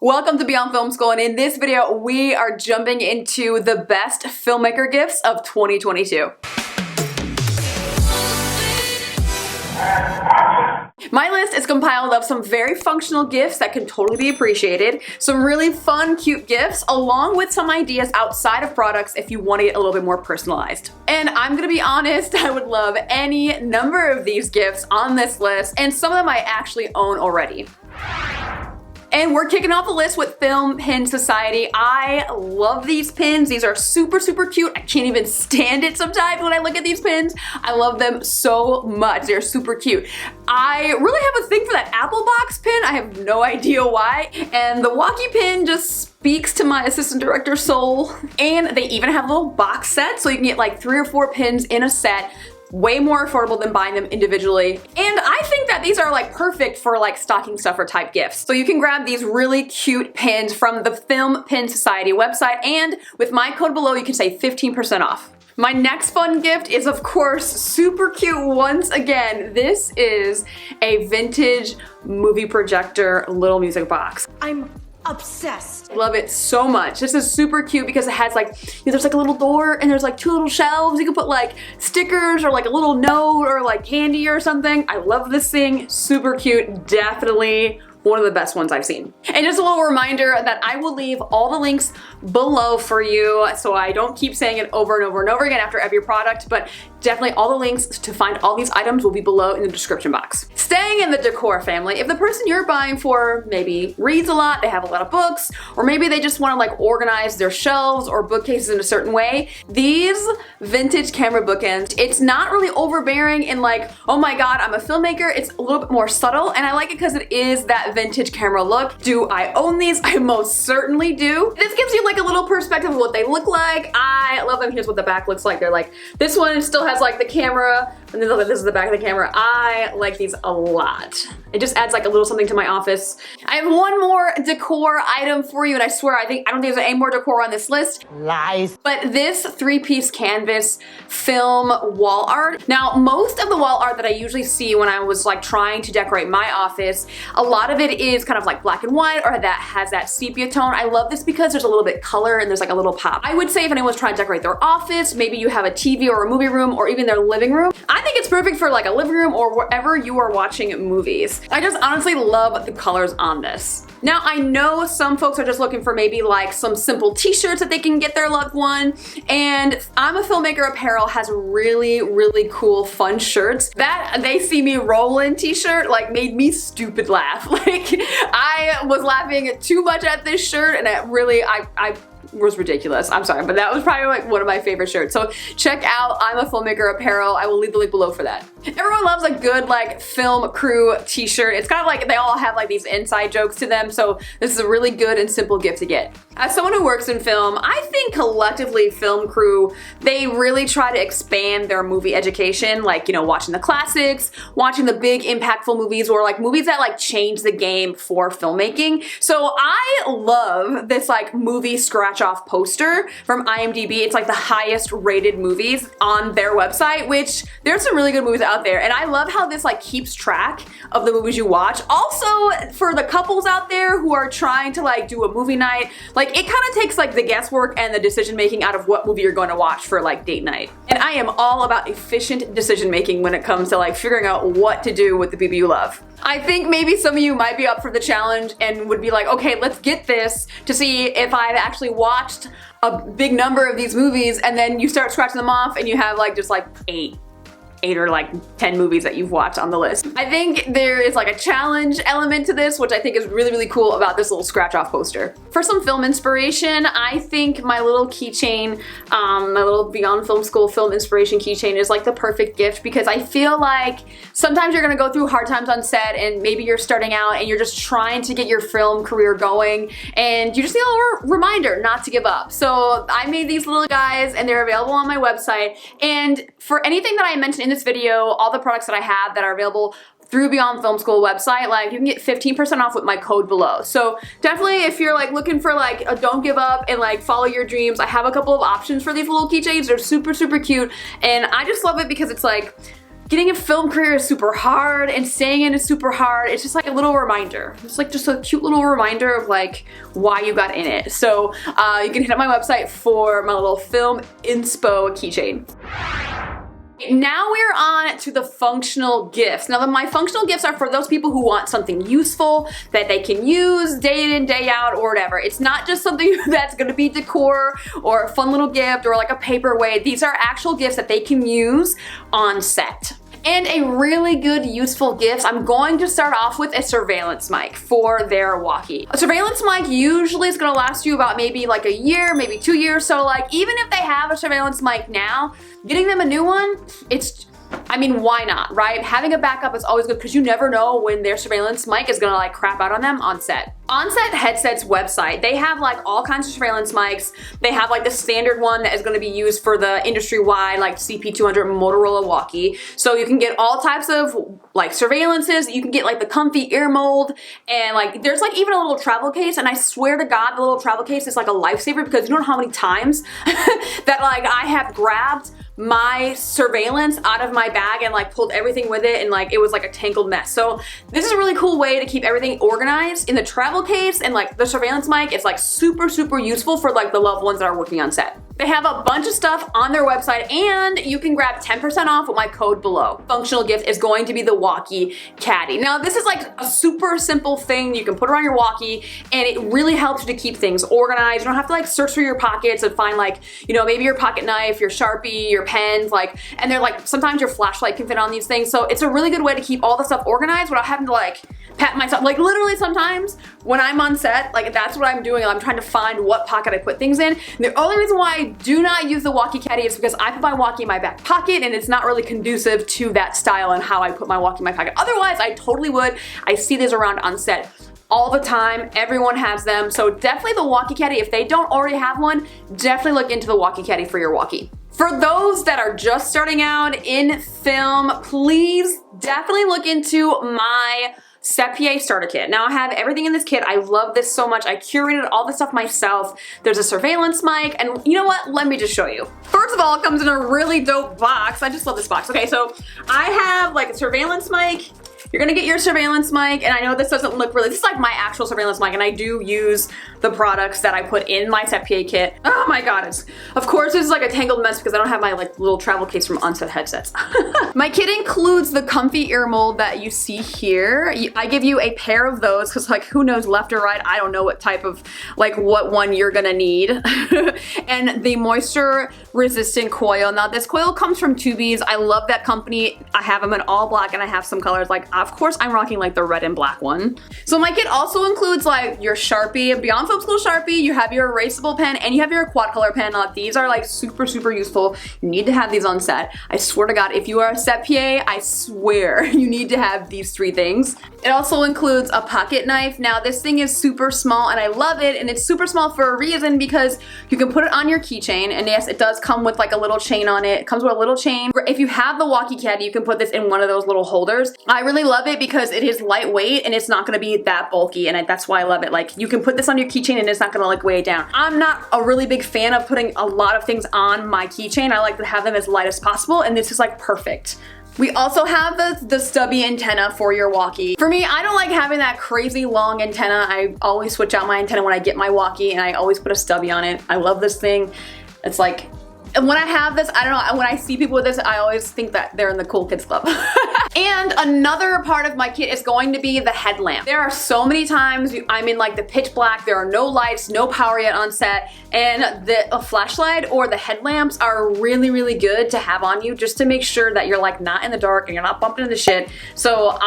Welcome to Beyond Film School, and in this video, we are jumping into the best filmmaker gifts of 2022. My list is compiled of some very functional gifts that can totally be appreciated, some really fun, cute gifts, along with some ideas outside of products if you want to get a little bit more personalized. And I'm gonna be honest, I would love any number of these gifts on this list, and some of them I actually own already. And we're kicking off the list with Film Pin Society. I love these pins. These are super, super cute. I can't even stand it sometimes when I look at these pins. I love them so much. They're super cute. I really have a thing for that Apple box pin. I have no idea why. And the Walkie pin just speaks to my assistant director soul. And they even have a little box set, so you can get like 3 or 4 pins in a set. Way more affordable than buying them individually. And I think that these are like perfect for like stocking stuffer type gifts. So you can grab these really cute pins from the Film Pin Society website, and with my code below you can save 15% off. My next fun gift is of course super cute once again. This is a vintage movie projector little music box. I'm obsessed. Love it so much. This is super cute because it has like, there's like a little door and there's like 2 little shelves. You can put like stickers or like a little note or like candy or something. I love this thing. Super cute. Definitely one of the best ones I've seen. And just a little reminder that I will leave all the links below for you, so I don't keep saying it over and over and over again after every product, but definitely all the links to find all these items will be below in the description box. Staying in the decor family, if the person you're buying for maybe reads a lot, they have a lot of books, or maybe they just want to like organize their shelves or bookcases in a certain way, these vintage camera bookends, it's not really overbearing in like, oh my god, I'm a filmmaker. It's a little bit more subtle, and I like it because it is that vintage camera look. Do I own these? I most certainly do. This gives you like a little perspective of what they look like. I love them. Here's what the back looks like. They're like, this one still has like the camera, and then this is the back of the camera. I like these a lot. It just adds like a little something to my office. I have one more decor item for you, and I swear I don't think there's any more decor on this list. Lies. But this 3-piece canvas film wall art. Now, most of the wall art that I usually see when I was like trying to decorate my office, a lot of it is kind of like black and white or that has that sepia tone. I love this because there's a little bit color and there's like a little pop. I would say if anyone's trying to decorate their office, maybe you have a TV or a movie room or even their living room, I think it's perfect for like a living room or wherever you are watching movies. I just honestly love the colors on this. Now, I know some folks are just looking for maybe like some simple t-shirts that they can get their loved one, and I'm a Filmmaker Apparel has really, really cool fun shirts. That They See Me Rollin' t-shirt like made me stupid laugh. Like I was laughing too much at this shirt, and it really, I was ridiculous. I'm sorry, but that was probably like one of my favorite shirts. So check out I'm a Filmmaker Apparel. I will leave the link below for that. Everyone loves a good like film crew t-shirt. It's kind of like they all have like these inside jokes to them, so this is a really good and simple gift to get. As someone who works in film, I think collectively film crew, they really try to expand their movie education, like, you know, watching the classics, watching the big impactful movies, or like movies that like change the game for filmmaking. So I love this like movie scratch off poster from IMDb. It's like the highest rated movies on their website, which there's some really good movies out there. And I love how this like keeps track of the movies you watch. Also, for the couples out there who are trying to like do a movie night, like it kind of takes like the guesswork and the decision making out of what movie you're going to watch for like date night. And I am all about efficient decision making when it comes to like figuring out what to do with the people you love. I think maybe some of you might be up for the challenge and would be like, okay, let's get this to see if I've actually watched a big number of these movies, and then you start scratching them off and you have like just like 8 or like 10 movies that you've watched on the list. I think there is like a challenge element to this, which I think is really, really cool about this little scratch off poster. For some film inspiration, I think my little keychain, my little Beyond Film School film inspiration keychain is like the perfect gift, because I feel like sometimes you're gonna go through hard times on set, and maybe you're starting out and you're just trying to get your film career going, and you just need a little reminder not to give up. So I made these little guys, and they're available on my website. And for anything that I mentioned in this video, all the products that I have that are available through Beyond Film School website, like you can get 15% off with my code below. So definitely if you're like looking for like a don't give up and like follow your dreams, I have a couple of options for these little keychains. They're super, super cute, and I just love it because it's like getting a film career is super hard and staying in is super hard. It's just like a little reminder. It's like just a cute little reminder of like why you got in it. So you can hit up my website for my little film inspo keychain. Now we're on to the functional gifts. Now my functional gifts are for those people who want something useful that they can use day in, day out, or whatever. It's not just something that's gonna be decor or a fun little gift or like a paperweight. These are actual gifts that they can use on set. And a really good useful gift, I'm going to start off with a surveillance mic for their walkie. A surveillance mic usually is gonna last you about maybe like a year, maybe 2 years. So like even if they have a surveillance mic now, getting them a new one, I mean, why not, right? Having a backup is always good because you never know when their surveillance mic is gonna like crap out on them on set. On-Set Headset's website, they have like all kinds of surveillance mics. They have like the standard one that is gonna be used for the industry-wide like CP200 Motorola walkie. So you can get all types of like surveillances. You can get like the comfy ear mold, and like there's like even a little travel case, and I swear to God, the little travel case is like a lifesaver because you don't know how many times that like I have grabbed my surveillance out of my bag and like pulled everything with it, and like it was like a tangled mess. So this is a really cool way to keep everything organized in the travel case, and like the surveillance mic, it's like super useful for like the loved ones that are working on set. They have a bunch of stuff on their website, and you can grab 10% off with my code below. Functional gift is going to be the Walkie Caddy. Now this is like a super simple thing. You can put it on your walkie, and it really helps you to keep things organized. You don't have to like search through your pockets and find like, you know, maybe your pocket knife, your Sharpie, your pens, like, and they're like, sometimes your flashlight can fit on these things. So it's a really good way to keep all the stuff organized without having to like pat myself. Like literally sometimes when I'm on set, like that's what I'm doing. I'm trying to find what pocket I put things in. And the only reason why I do not use the Walkie Caddy is because I put my walkie in my back pocket, and it's not really conducive to that style and how I put my walkie in my pocket. Otherwise, I totally would. I see these around on set all the time. Everyone has them. So definitely the Walkie Caddy. If they don't already have one, definitely look into the Walkie Caddy for your walkie. For those that are just starting out in film, please definitely look into my Set-PA starter kit. Now I have everything in this kit. I love this so much. I curated all this stuff myself. There's a surveillance mic, and you know what? Let me just show you. First of all, it comes in a really dope box. I just love this box. Okay, so I have like a surveillance mic. You're gonna get your surveillance mic, and I know this doesn't look really, this is like my actual surveillance mic, and I do use the products that I put in my Set-PA kit. Oh my God, of course this is like a tangled mess because I don't have my like little travel case from On-Set Headsets. My kit includes the comfy ear mold that you see here. I give you a pair of those because like who knows left or right, I don't know what type of, like what one you're gonna need. And the moisture resistant coil. Now this coil comes from Tubies. I love that company. I have them in all black, and I have some colors. Like of course I'm rocking like the red and black one. So my kit also includes like your Sharpie, Beyond Film School Sharpie, you have your erasable pen, and you have your quad color pen. These are like super useful. You need to have these on set. I swear to God, if you are a set PA, I swear you need to have these 3 things. It also includes a pocket knife. Now this thing is super small, and I love it, and it's super small for a reason because you can put it on your keychain, and yes, it does come with like a little chain on it. It comes with a little chain. If you have the Walkie Caddy, you can put this in one of those little holders. I really love it because it is lightweight and it's not gonna be that bulky, and that's why I love it. Like you can put this on your keychain and it's not gonna like weigh it down. I'm not a really big fan of putting a lot of things on my keychain. I like to have them as light as possible, and this is like perfect. We also have the stubby antenna for your walkie. For me, I don't like having that crazy long antenna. I always switch out my antenna when I get my walkie, and I always put a stubby on it. I love this thing. It's like, and when I have this, I don't know, when I see people with this, I always think that they're in the cool kids club. And another part of my kit is going to be the headlamp. There are so many times I'm in like the pitch black, there are no lights, no power yet on set, and a flashlight or the headlamps are really good to have on you just to make sure that you're like not in the dark and you're not bumping into shit. So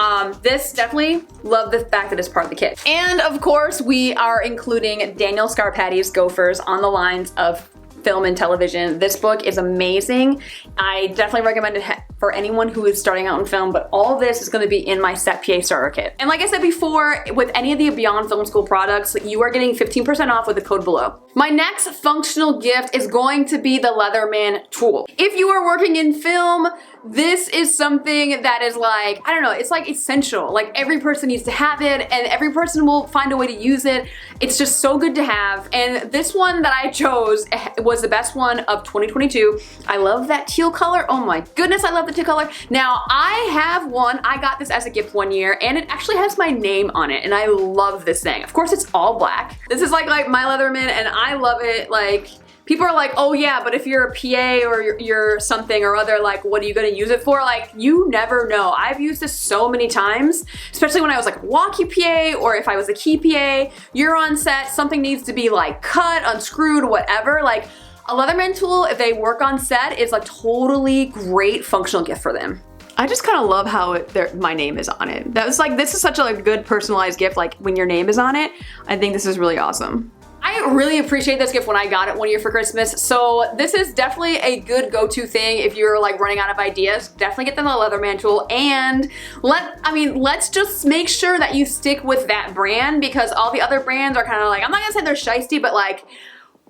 this definitely love the fact that it's part of the kit. And of course, we are including Daniel Scarpatti's Gophers on the lines of film and television. This book is amazing. I definitely recommend it for anyone who is starting out in film, but all this is going to be in my Set-PA starter kit. And like I said before, with any of the Beyond Film School products, you are getting 15% off with the code below. My next functional gift is going to be the Leatherman tool. If you are working in film, This is something that is like, I don't know, it's like essential. Like every person needs to have it and every person will find a way to use it. It's just so good to have. And this one that I chose was the best one of 2022. I love that teal color. Oh my goodness, I love the teal color. Now I have one, I got this as a gift one year and it actually has my name on it and I love this thing. Of course it's all black. This is like my Leatherman and I love it. Like, people are like, oh yeah, but if you're a PA or you're something or other, like, what are you gonna use it for? Like, you never know. I've used this so many times, especially when I was like a walkie PA or if I was a key PA, you're on set, something needs to be like cut, unscrewed, whatever. Like, a Leatherman tool, if they work on set, is a totally great functional gift for them. I just kind of love how my name is on it. That was like, this is such a good personalized gift, like when your name is on it. I think this is really awesome. I really appreciate this gift when I got it one year for Christmas. So this is definitely a good go-to thing if you're like running out of ideas. Definitely get them a Leatherman tool and let's just make sure that you stick with that brand because all the other brands are kind of like, I'm not gonna say they're shiesty, but like,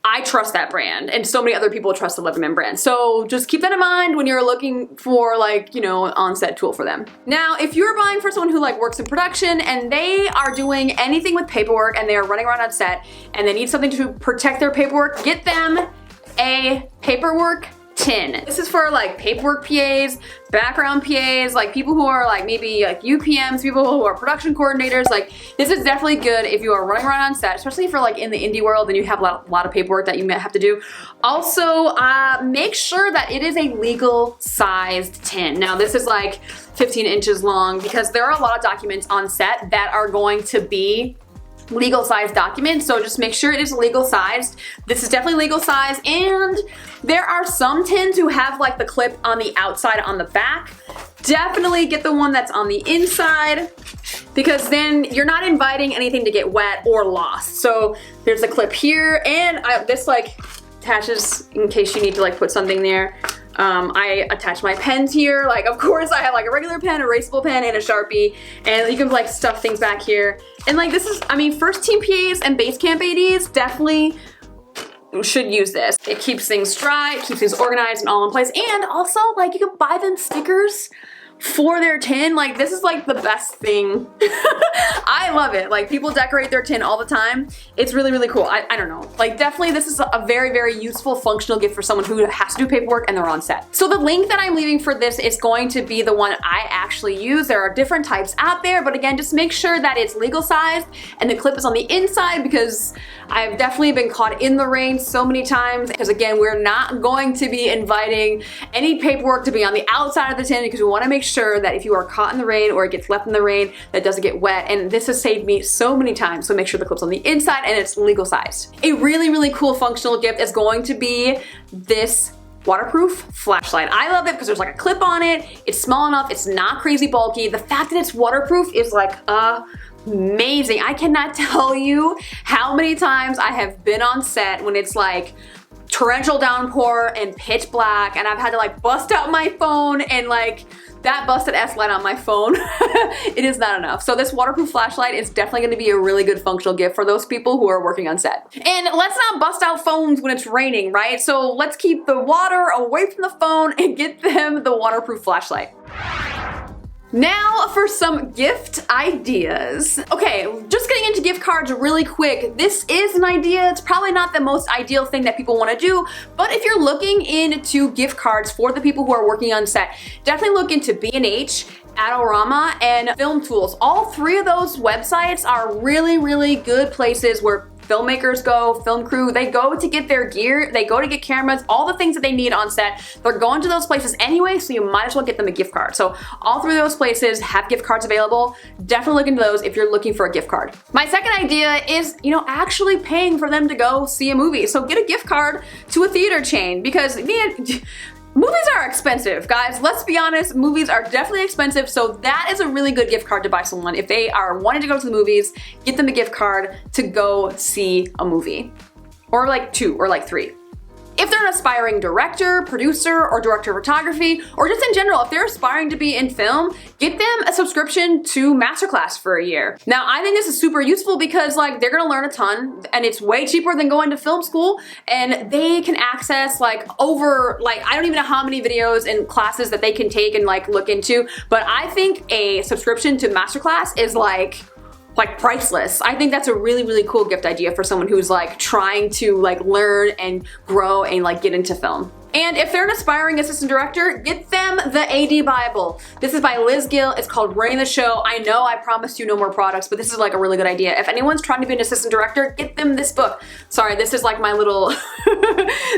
I trust that brand and so many other people trust the Leatherman brand. So just keep that in mind when you're looking for like, you know, an on-set tool for them. Now, if you're buying for someone who like works in production and they are doing anything with paperwork and they are running around on set and they need something to protect their paperwork, get them a paperwork tin. This is for like paperwork PAs, background PAs, like people who are like maybe like UPMs, people who are production coordinators. Like this is definitely good if you are running around on set, especially for like in the indie world and you have a lot of paperwork that you may have to do. Also, make sure that it is a legal sized tin. Now this is like 15 inches long because there are a lot of documents on set that are going to be legal sized documents, so just make sure it is legal sized. This is definitely legal sized, and there are some tins who have like the clip on the outside on the back. Definitely get the one that's on the inside because then you're not inviting anything to get wet or lost. So there's a clip here, and this like attaches in case you need to like put something there. I attach my pens here. Like, of course, I have like a regular pen, erasable pen, and a Sharpie, and you can like stuff things back here. And like this is, I mean, first team PAs and base camp ADs definitely should use this. It keeps things dry, it keeps things organized and all in place, and also like you can buy them stickers for their tin. Like this is like the best thing. I love it. Like people decorate their tin all the time. It's really, really cool. I don't know. Like definitely this is a very, very useful functional gift for someone who has to do paperwork and they're on set. So the link that I'm leaving for this is going to be the one I actually use. There are different types out there, but again, just make sure that it's legal sized and the clip is on the inside because I've definitely been caught in the rain so many times because again, we're not going to be inviting any paperwork to be on the outside of the tin because we want to make sure that if you are caught in the rain or it gets left in the rain, that it doesn't get wet. And this has saved me so many times. So make sure the clip's on the inside and it's legal sized. A really, really cool functional gift is going to be this waterproof flashlight. I love it because there's like a clip on it. It's small enough. It's not crazy bulky. The fact that it's waterproof is like amazing. I cannot tell you how many times I have been on set when it's like torrential downpour and pitch black and I've had to like bust out my phone and like that busted S light on my phone, it is not enough. So this waterproof flashlight is definitely gonna be a really good functional gift for those people who are working on set. And let's not bust out phones when it's raining, right? So let's keep the water away from the phone and get them the waterproof flashlight. Now for some gift ideas. Okay, just getting into gift cards really quick. This is an idea. It's probably not the most ideal thing that people want to do, but if you're looking into gift cards for the people who are working on set, definitely look into B&H, Adorama, and Film Tools. All three of those websites are really, really good places where filmmakers go, film crew, they go to get their gear, they go to get cameras, all the things that they need on set. They're going to those places anyway, so you might as well get them a gift card. So all three of those places have gift cards available. Definitely look into those if you're looking for a gift card. My second idea is, you know, actually paying for them to go see a movie. So get a gift card to a theater chain because, man, movies are expensive, guys. Let's be honest, movies are definitely expensive, so that is a really good gift card to buy someone. If they are wanting to go to the movies, get them a gift card to go see a movie. Or like 2 or like 3. If they're an aspiring director, producer, or director of photography, or just in general, if they're aspiring to be in film, get them a subscription to Masterclass for a year. Now, I think this is super useful because like they're gonna learn a ton and it's way cheaper than going to film school, and they can access like over, like I don't even know how many videos and classes that they can take and like look into, but I think a subscription to Masterclass is like priceless. I think that's a really, really cool gift idea for someone who's like trying to like learn and grow and like get into film. And if they're an aspiring assistant director, get them the AD Bible. This is by Liz Gill. It's called Running the Show. I know I promised you no more products, but this is like a really good idea. If anyone's trying to be an assistant director, get them this book. Sorry, this is like my little,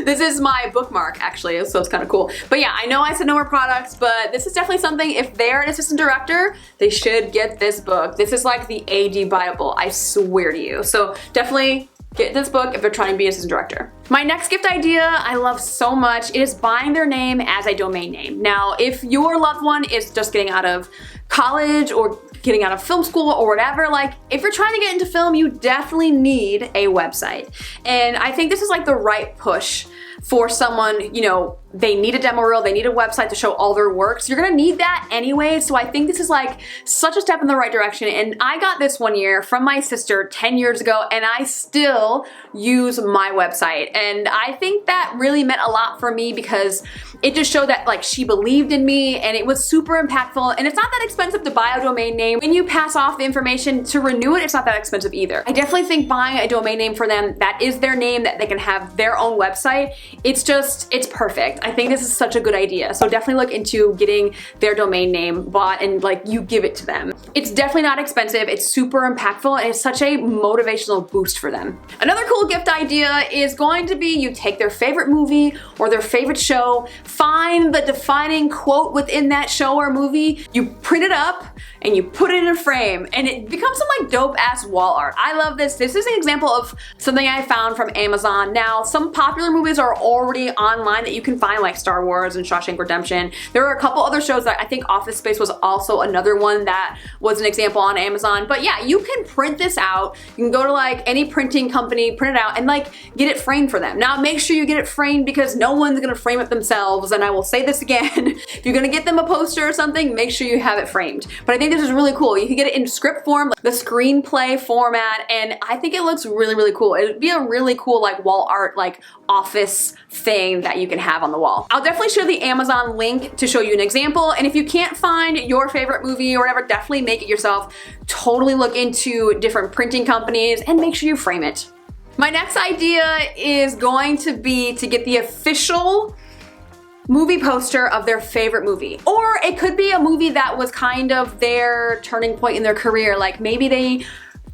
this is my bookmark actually, so it's kind of cool. But yeah, I know I said no more products, but this is definitely something, if they're an assistant director, they should get this book. This is like the AD Bible, I swear to you. So definitely get this book if they're trying to be an assistant director. My next gift idea I love so much. It is buying their name as a domain name. Now, if your loved one is just getting out of college or getting out of film school or whatever, like if you're trying to get into film, you definitely need a website. And I think this is like the right push for someone, you know, they need a demo reel, they need a website to show all their work. So you're gonna need that anyway. So I think this is like such a step in the right direction. And I got this one year from my sister 10 years ago, and I still use my website. And I think that really meant a lot for me because it just showed that like she believed in me, and it was super impactful. And it's not that expensive to buy a domain name. When you pass off the information to renew it, it's not that expensive either. I definitely think buying a domain name for them that is their name, that they can have their own website, it's perfect. I think this is such a good idea. So definitely look into getting their domain name bought and like you give it to them. It's definitely not expensive. It's super impactful and it's such a motivational boost for them. Another cool gift idea is going to be you take their favorite movie or their favorite show, find the defining quote within that show or movie, you print it up and you put it in a frame and it becomes some like dope ass wall art. I love this. This is an example of something I found from Amazon. Now, some popular movies are already online that you can find, like Star Wars and Shawshank Redemption. There are a couple other shows that I think Office Space was also another one that was an example on Amazon. But yeah, you can print this out. You can go to like any printing company, print it out and like get it framed for them. Now make sure you get it framed because no one's gonna frame it themselves. And I will say this again, if you're gonna get them a poster or something, make sure you have it framed. But I think this is really cool. You can get it in script form, like the screenplay format, and I think it looks really, really cool. It'd be a really cool like wall art, like office thing that you can have on the wall. I'll definitely share the Amazon link to show you an example, and if you can't find your favorite movie or whatever, definitely make it yourself. Totally look into different printing companies and make sure you frame it. My next idea is going to be to get the official movie poster of their favorite movie. Or it could be a movie that was kind of their turning point in their career, like maybe they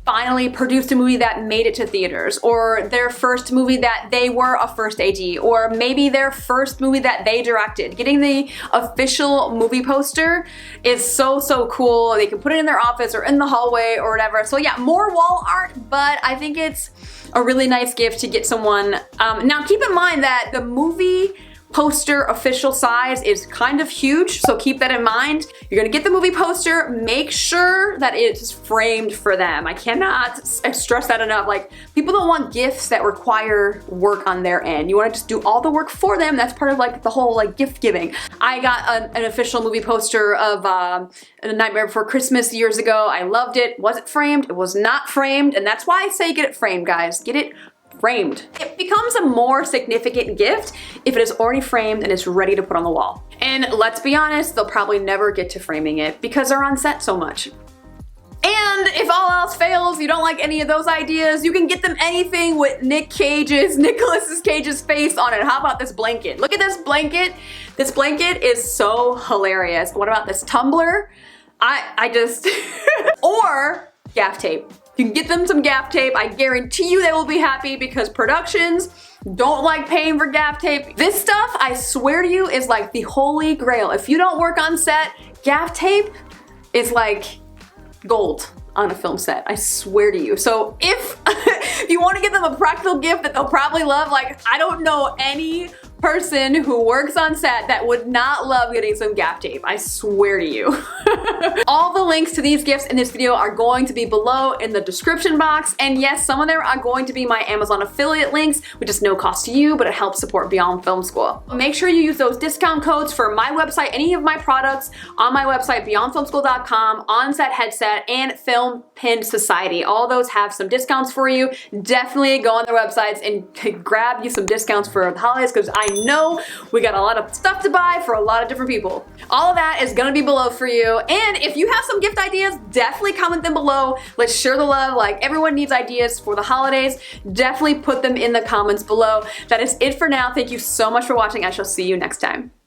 finally produced a movie that made it to theaters, or their first movie that they were a first AD, or maybe their first movie that they directed. Getting the official movie poster is so, so cool. They can put it in their office or in the hallway or whatever. So yeah, more wall art, but I think it's a really nice gift to get someone. Now keep in mind that the movie poster official size is kind of huge, so keep that in mind. You're gonna get the movie poster, make sure that it's framed for them. I cannot stress that enough. Like, people don't want gifts that require work on their end. You wanna just do all the work for them. That's part of like the whole like gift giving. I got an official movie poster of A Nightmare Before Christmas years ago. I loved it. Was it framed? It was not framed, and that's why I say get it framed, guys. Get it framed. It becomes a more significant gift if it is already framed and it's ready to put on the wall. And let's be honest, they'll probably never get to framing it because they're on set so much. And if all else fails, you don't like any of those ideas, you can get them anything with Nicolas Cage's face on it. How about this blanket? Look at this blanket. This blanket is so hilarious. What about this tumbler? I just, or gaff tape. You can get them some gaff tape. I guarantee you they will be happy because productions don't like paying for gaff tape. This stuff, I swear to you, is like the holy grail. If you don't work on set, gaff tape is like gold on a film set. I swear to you. So if you want to give them a practical gift that they'll probably love, like I don't know any person who works on set that would not love getting some gaff tape. I swear to you. All the links to these gifts in this video are going to be below in the description box. And yes, some of them are going to be my Amazon affiliate links, which is no cost to you, but it helps support Beyond Film School. Make sure you use those discount codes for my website, any of my products on my website, beyondfilmschool.com, On-Set Headset, and Film Pin Society. All those have some discounts for you. Definitely go on their websites and grab you some discounts for the holidays, because I know we got a lot of stuff to buy for a lot of different people. All of that is gonna be below for you. And if you have some gift ideas, definitely comment them below. Let's share the love. Like, everyone needs ideas for the holidays. Definitely put them in the comments below. That is it for now. Thank you so much for watching. I shall see you next time.